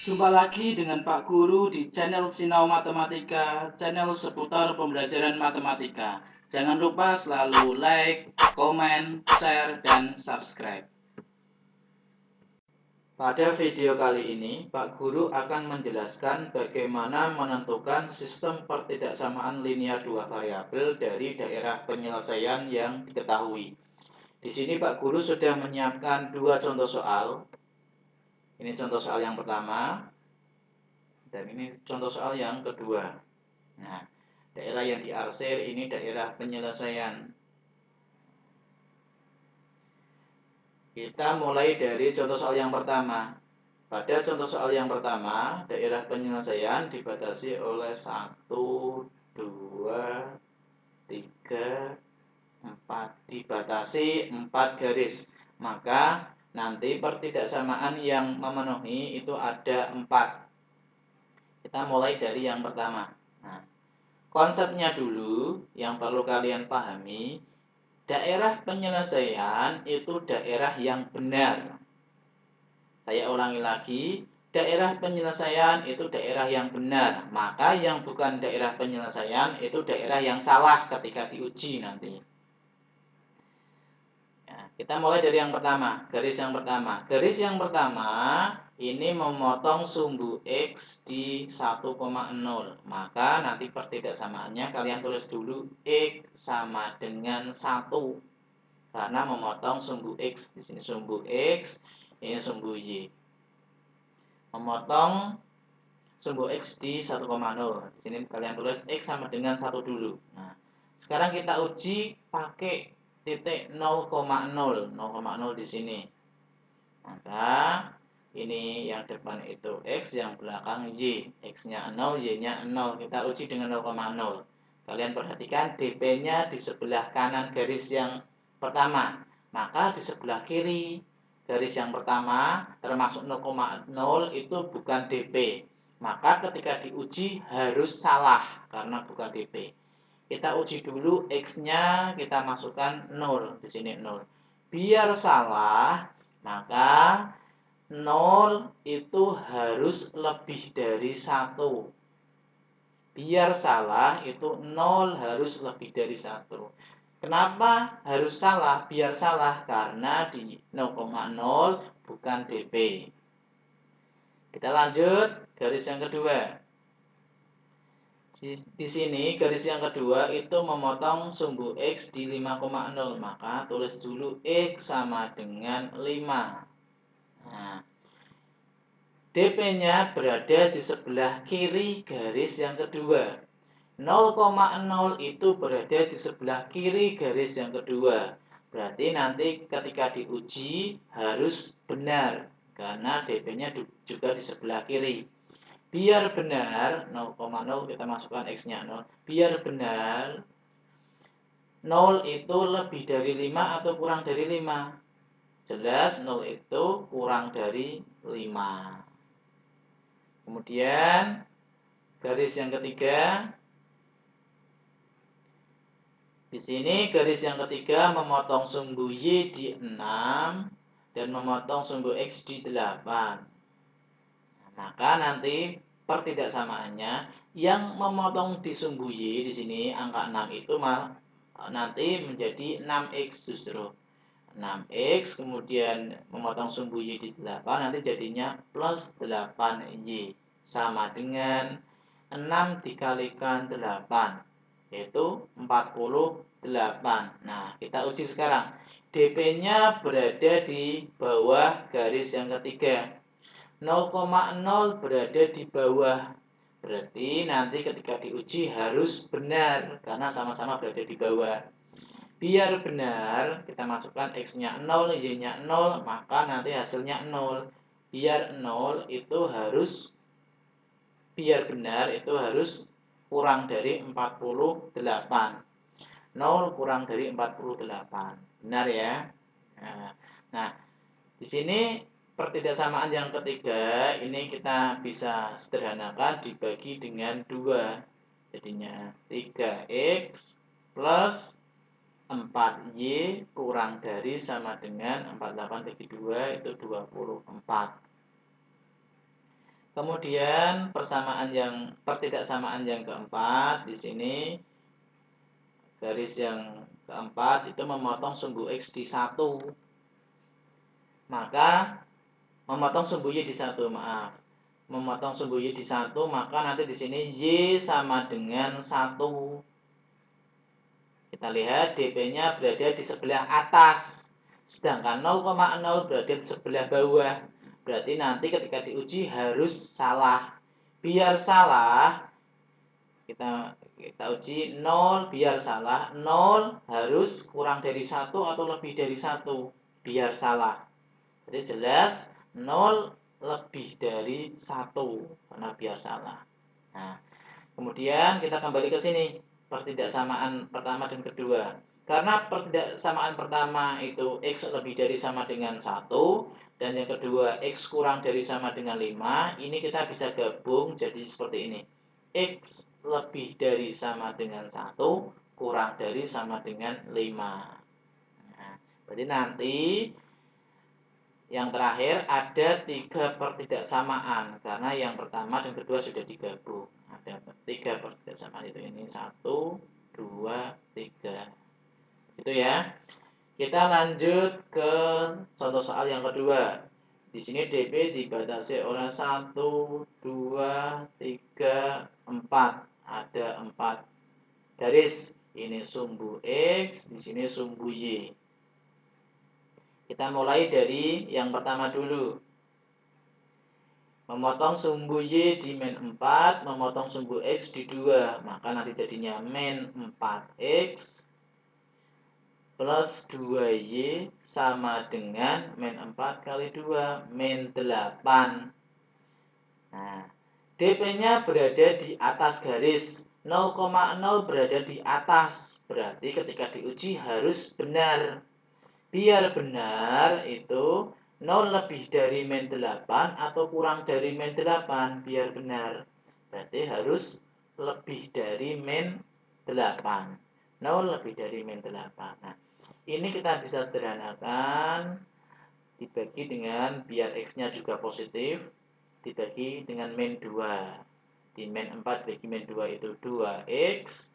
Jumpa lagi dengan Pak Guru di channel Sinau Matematika, channel seputar pembelajaran matematika. Jangan lupa selalu like, komen, share, dan subscribe. Pada video kali ini, Pak Guru akan menjelaskan bagaimana menentukan sistem pertidaksamaan linear dua variabel dari daerah penyelesaian yang diketahui. Di sini Pak Guru sudah menyiapkan dua contoh soal. Ini contoh soal yang pertama, dan ini contoh soal yang kedua. Nah, daerah yang diarsir ini daerah penyelesaian. Kita mulai dari contoh soal yang pertama. Pada contoh soal yang pertama, daerah penyelesaian dibatasi oleh 1, 2, 3, 4. Dibatasi 4 garis. Maka nanti pertidaksamaan yang memenuhi itu ada 4. Kita mulai dari yang pertama. Nah, konsepnya dulu yang perlu kalian pahami, daerah penyelesaian itu daerah yang benar. Saya ulangi lagi, daerah penyelesaian itu daerah yang benar. Maka yang bukan daerah penyelesaian itu daerah yang salah ketika diuji nanti. Ya, kita mulai dari yang pertama, garis yang pertama. Garis yang pertama ini memotong sumbu X di 1,0. Maka nanti pertidaksamaannya kalian tulis dulu X sama dengan 1. Karena memotong sumbu X. Di sini sumbu X, ini sumbu Y. Memotong sumbu X di 1,0. Di sini kalian tulis X sama dengan 1 dulu. Nah, sekarang kita uji pakai titik 0,0. 0,0 di sini. Maka ini yang depan itu X, yang belakang Y. X-nya 0, Y-nya 0. Kita uji dengan 0,0. Kalian perhatikan DP-nya di sebelah kanan garis yang pertama. Maka di sebelah kiri garis yang pertama termasuk 0,0 itu bukan DP. Maka ketika diuji harus salah karena bukan DP. Kita uji dulu X-nya, kita masukkan 0. Di sini 0. Biar salah, maka 0 itu harus lebih dari 1. Biar salah itu 0 harus lebih dari 1. Kenapa harus salah? Biar salah karena di 0,0 bukan DP. Kita lanjut garis yang kedua. Di sini garis yang kedua itu memotong sumbu X di 5,0. Maka tulis dulu X sama dengan 5. Nah, DP-nya berada di sebelah kiri garis yang kedua. 0,0 itu berada di sebelah kiri garis yang kedua. Berarti nanti ketika diuji harus benar karena DP-nya juga di sebelah kiri. Biar benar 0,0 kita masukkan X-nya 0. Biar benar 0 itu lebih dari 5 atau kurang dari 5? Jelas 0 itu kurang dari 5. Kemudian garis yang ketiga. Di sini garis yang ketiga memotong sumbu Y di 6 dan memotong sumbu X di 8. Maka nanti pertidaksamaannya yang memotong di sumbu Y di sini angka 6 itu nanti menjadi 6X justru. 6X kemudian memotong sumbu Y di 8 nanti jadinya plus 8Y sama dengan 6 dikalikan 8 yaitu 48. Nah, kita uji sekarang. DP-nya berada di bawah garis yang ketiga. 0,0 berada di bawah. Berarti nanti ketika diuji harus benar karena sama-sama berada di bawah. Biar benar, kita masukkan X-nya 0, Y-nya 0, maka nanti hasilnya 0. Biar 0 itu harus kurang dari 48. 0 kurang dari 48. Benar ya? Nah, di sini pertidaksamaan yang ketiga ini kita bisa sederhanakan dibagi dengan 2. Jadinya 3X plus 4Y kurang dari sama dengan 48 bagi 2 itu 24. Kemudian pertidaksamaan yang keempat di sini garis yang keempat itu memotong sumbu X di 1. Maka memotong sumbu Y di 1, maaf. Memotong sumbu Y di 1, maka nanti di sini Y sama dengan 1. Kita lihat DP-nya berada di sebelah atas. Sedangkan 0,0 berada di sebelah bawah. Berarti nanti ketika diuji harus salah. Biar salah, kita uji 0 biar salah. 0 harus kurang dari 1 atau lebih dari 1 biar salah. Jadi jelas 0 lebih dari 1 karena biar salah. Nah, kemudian kita kembali ke sini. Pertidaksamaan pertama dan kedua. Karena pertidaksamaan pertama itu X lebih dari sama dengan 1, dan yang kedua X kurang dari sama dengan 5, ini kita bisa gabung jadi seperti ini. X lebih dari sama dengan 1, kurang dari sama dengan 5. Nah, berarti nanti yang terakhir ada 3 pertidaksamaan. Karena yang pertama dan kedua sudah digabung. Ada 3 pertidaksamaan itu, ini 1, 2, 3. Itu ya. Kita lanjut ke contoh soal yang kedua. Di sini DP dibatasi oleh 1, 2, 3, 4. Ada 4 garis. Ini sumbu X, di sini sumbu Y. Kita mulai dari yang pertama dulu. Memotong sumbu Y di min 4, memotong sumbu X di 2. Maka nanti jadinya min 4X plus 2Y sama dengan min 4 kali 2, min 8. Nah, DP-nya berada di atas garis. 0,0 berada di atas. Berarti ketika diuji harus benar. Biar benar itu 0 lebih dari min 8 atau kurang dari min 8 biar benar. Berarti harus lebih dari min 8. 0 lebih dari min 8. Nah, ini kita bisa sederhanakan dibagi dengan biar X-nya juga positif, dibagi dengan min 2. Di min 4 dibagi min 2 itu 2X.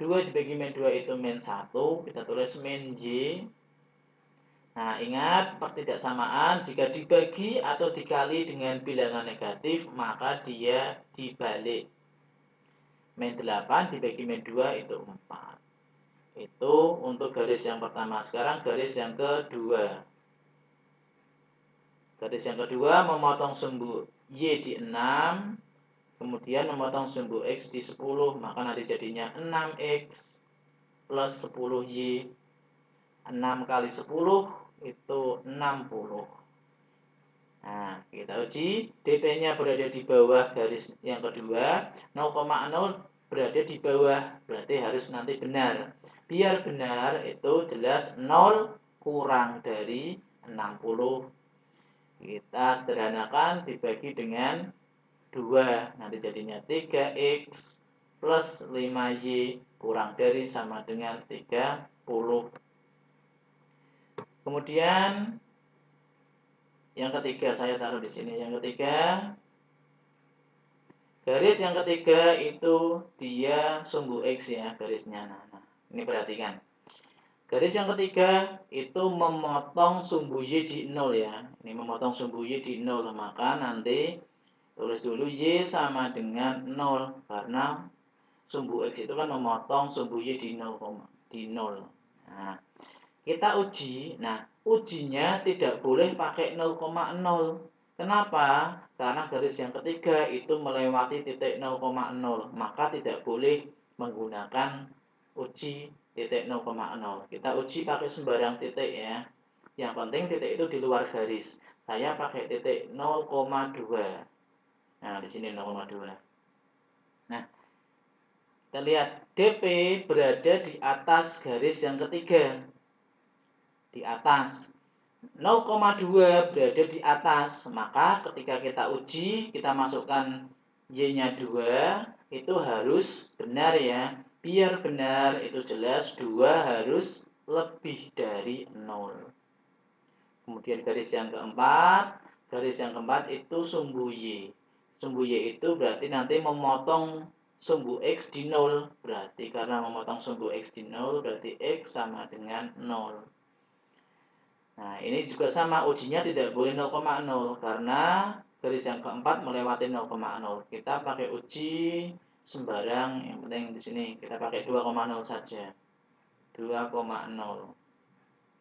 2 dibagi min 2 itu min 1. Kita tulis min Y. Nah, ingat pertidaksamaan jika dibagi atau dikali dengan bilangan negatif, maka dia dibalik. Min 8 dibagi min 2 itu 4. Itu untuk garis yang pertama. Sekarang garis yang kedua. Garis yang kedua memotong sumbu Y di 6, kemudian memotong sumbu X di 10, maka nanti jadinya 6X plus 10Y. 6 kali 10 itu 60. Nah, kita uji. DP-nya berada di bawah garis yang kedua. 0,0 berada di bawah. Berarti harus nanti benar. Biar benar itu jelas 0 kurang dari 60. Kita sederhanakan dibagi dengan 2. Nanti jadinya 3X plus 5Y kurang dari sama dengan 30. Kemudian yang ketiga saya taruh di sini. Yang ketiga, garis yang ketiga itu dia sumbu X ya garisnya. Nah, ini perhatikan. Garis yang ketiga itu memotong sumbu Y di 0 ya. Ini memotong sumbu Y di 0. Maka nanti tulis dulu Y sama dengan 0. Karena sumbu X itu kan memotong sumbu Y di 0. Nah, kita uji. Nah, ujinya tidak boleh pakai 0,0. Kenapa? Karena garis yang ketiga itu melewati titik 0,0. Maka tidak boleh menggunakan uji titik 0,0. Kita uji pakai sembarang titik ya. Yang penting titik itu di luar garis. Saya pakai titik 0,2. Nah, di sini 0,2. Nah, kita lihat DP berada di atas garis yang ketiga. Di atas 0,2 berada di atas, maka ketika kita uji kita masukkan Y-nya 2 itu harus benar ya. Biar benar itu jelas 2 harus lebih dari 0. Kemudian garis yang keempat itu sumbu Y. Sumbu Y itu berarti nanti memotong sumbu X di 0. Berarti karena memotong sumbu X di 0, berarti X sama dengan 0. Nah, ini juga sama, ujinya tidak boleh 0,0 karena garis yang keempat melewati 0,0. Kita pakai uji sembarang, yang penting di sini kita pakai 2,0 saja. 2,0.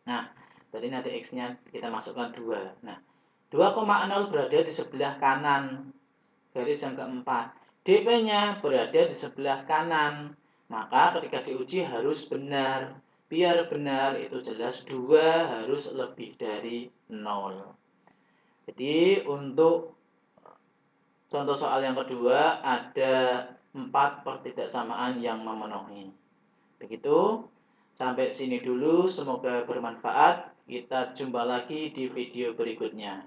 Nah, berarti nanti X-nya kita masukkan 2. Nah, 2,0 berada di sebelah kanan garis yang keempat. DP-nya berada di sebelah kanan. Maka ketika diuji harus benar. Biar benar itu jelas 2 harus lebih dari 0. Jadi untuk contoh soal yang kedua ada 4 pertidaksamaan yang memenuhi. Begitu. Sampai sini dulu, semoga bermanfaat. Kita jumpa lagi di video berikutnya.